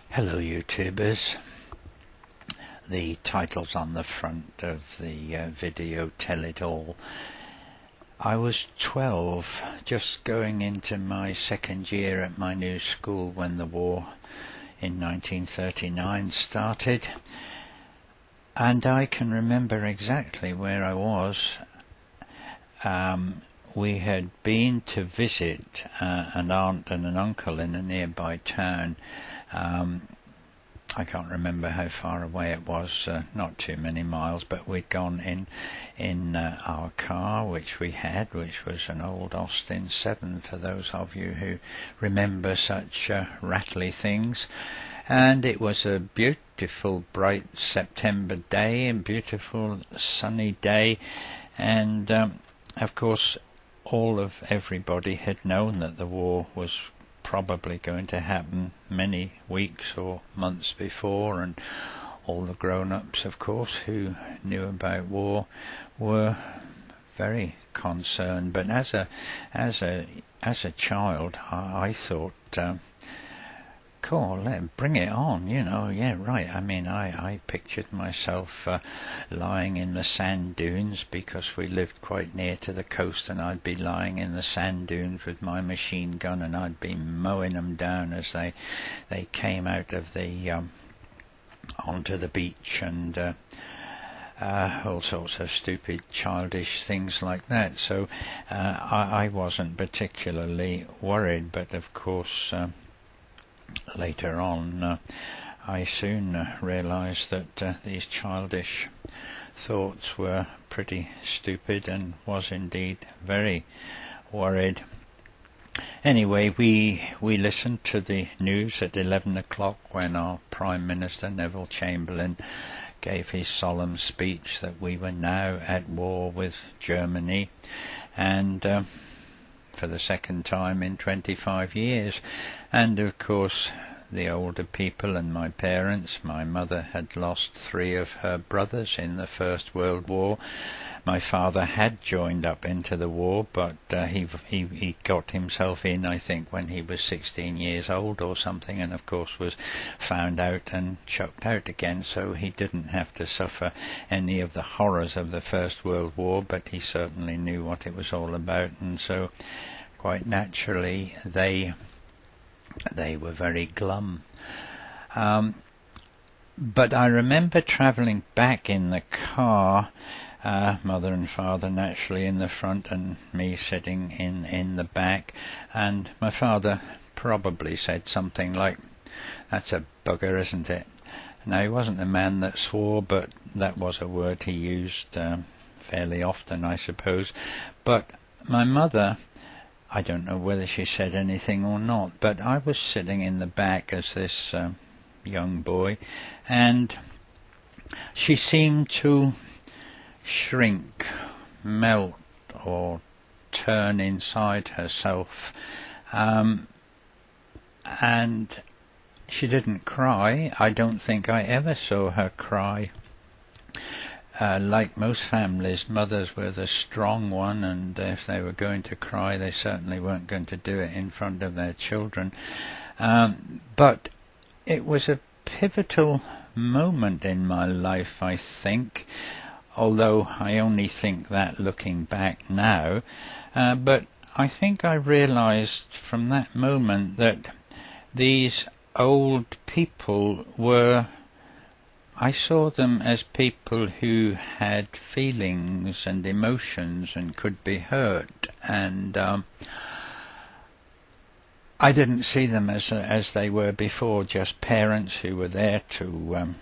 Hello YouTubers. The titles on the front of the video tell it all. I was 12, just going into my second year at my new school when the war in 1939 started, and I can remember exactly where I was. We had been to visit an aunt and an uncle in a nearby town. I can't remember how far away it was, not too many miles, but we'd gone in our car, which we had, which was an old Austin 7, for those of you who remember such rattly things. And it was a beautiful, bright September day, a beautiful sunny day, and of course everybody had known that the war was probably going to happen many weeks or months before, and all the grown-ups, of course, who knew about war were very concerned. But as a child, I thought, cool, bring it on, yeah, right. I mean, I pictured myself lying in the sand dunes, because we lived quite near to the coast, and I'd be lying in the sand dunes with my machine gun, and I'd be mowing them down as they came out of the onto the beach, and all sorts of stupid, childish things like that. So I wasn't particularly worried, but of course later on I soon realised that these childish thoughts were pretty stupid, and was indeed very worried. Anyway, we listened to the news at 11 o'clock when our Prime Minister Neville Chamberlain gave his solemn speech that we were now at war with Germany, and for the second time in 25 years. And of course the older people and my parents, my mother had lost 3 of her brothers in the First World War. My father had joined up into the war, but he got himself in, I think, when he was 16 years old or something, and of course was found out and chucked out again, so he didn't have to suffer any of the horrors of the First World War, but he certainly knew what it was all about, and so quite naturally they were very glum. But I remember travelling back in the car, mother and father naturally in the front and me sitting in the back, and my father probably said something like, "That's a bugger, isn't it?" Now, he wasn't a man that swore, but that was a word he used fairly often, I suppose. But my mother, I don't know whether she said anything or not, but I was sitting in the back as this young boy, and she seemed to shrink, melt, or turn inside herself, and she didn't cry. I don't think I ever saw her cry. Like most families, mothers were the strong one, and if they were going to cry, they certainly weren't going to do it in front of their children. But it was a pivotal moment in my life, I think, although I only think that looking back now. But I think I realised from that moment that these old people were, I saw them as people who had feelings and emotions and could be hurt, and I didn't see them as they were before, just parents who were there to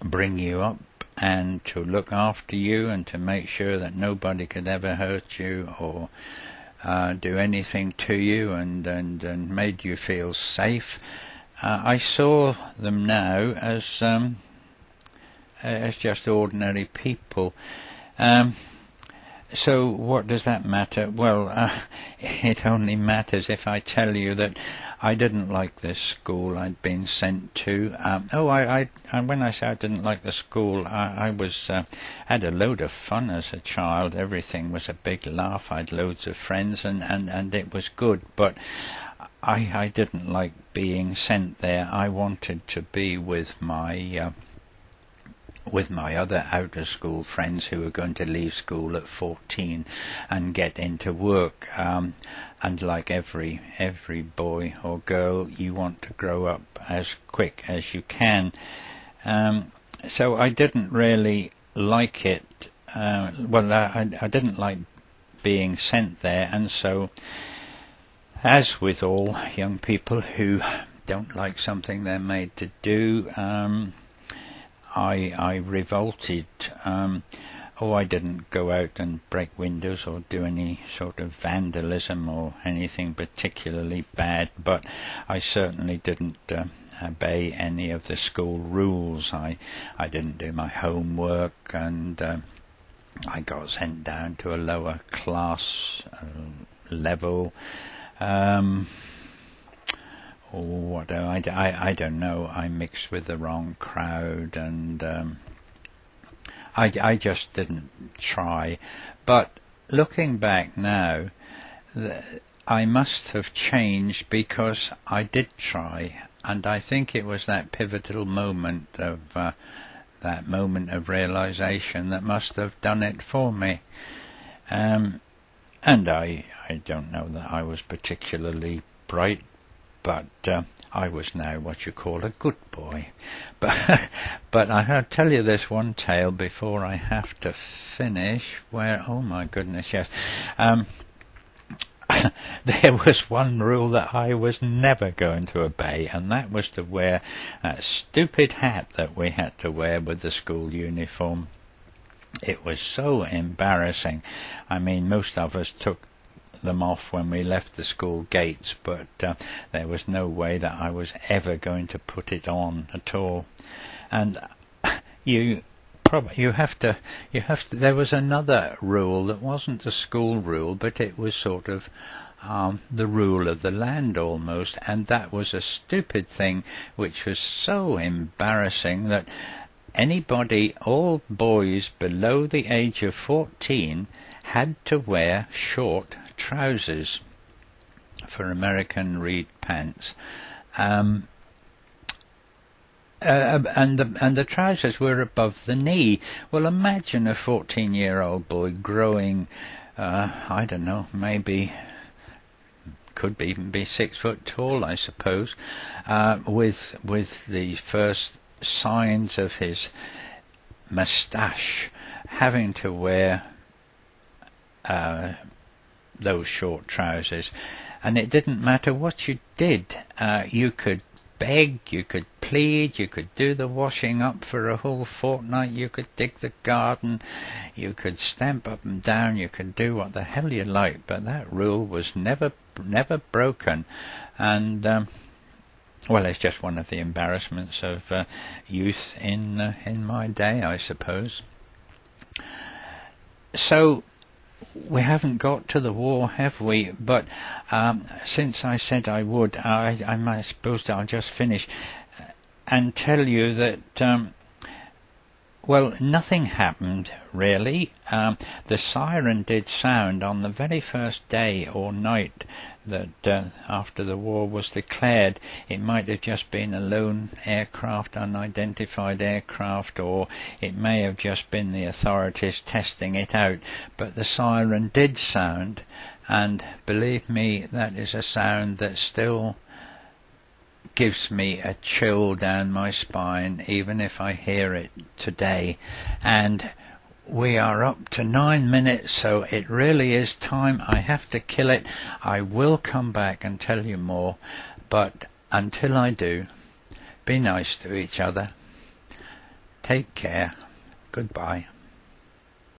bring you up and to look after you and to make sure that nobody could ever hurt you or do anything to you, and made you feel safe. I saw them now as just ordinary people. So what does that matter? Well, it only matters if I tell you that I didn't like this school I'd been sent to. When I say I didn't like the school, I had a load of fun as a child. Everything was a big laugh. I had loads of friends, and it was good. But I didn't like being sent there. I wanted to be with my other out-of-school friends who were going to leave school at 14 and get into work. And like every boy or girl, you want to grow up as quick as you can. So I didn't really like it. I didn't like being sent there, and so, as with all young people who don't like something they're made to do, I revolted. I didn't go out and break windows or do any sort of vandalism or anything particularly bad, but I certainly didn't obey any of the school rules. I didn't do my homework, and I got sent down to a lower class level. I don't know. I mixed with the wrong crowd, and I just didn't try. But looking back now, I must have changed because I did try, and I think it was that pivotal moment of realization that must have done it for me. And I don't know that I was particularly bright, but I was now what you call a good boy. But I'll tell you this one tale before I have to finish, where, oh my goodness, yes, there was one rule that I was never going to obey, and that was to wear that stupid hat that we had to wear with the school uniform. It was so embarrassing. I mean, most of us took them off when we left the school gates, but there was no way that I was ever going to put it on at all. And you have to. There was another rule that wasn't a school rule, but it was sort of the rule of the land almost, and that was a stupid thing which was so embarrassing that anybody, all boys below the age of 14, had to wear short trousers for American reed pants, and the trousers were above the knee. Well, imagine a 14-year-old boy growing, I don't know, maybe could even be 6 foot tall, I suppose, with the first signs of his moustache, having to wear those short trousers. And it didn't matter what you did. You could beg, you could plead, you could do the washing up for a whole fortnight, you could dig the garden, you could stamp up and down, you could do what the hell you liked, but that rule was never broken. And well, it's just one of the embarrassments of youth in my day, I suppose. So we haven't got to the war, have we? But since I said I would, I suppose I'll just finish and tell you that, well, nothing happened, really. The siren did sound on the very first day or night that after the war was declared. It might have just been a lone aircraft, unidentified aircraft, or it may have just been the authorities testing it out. But the siren did sound, and believe me, that is a sound that still gives me a chill down my spine, even if I hear it today. And we are up to 9 minutes, so it really is time. I have to kill it. I will come back and tell you more, but until I do, be nice to each other. Take care. Goodbye.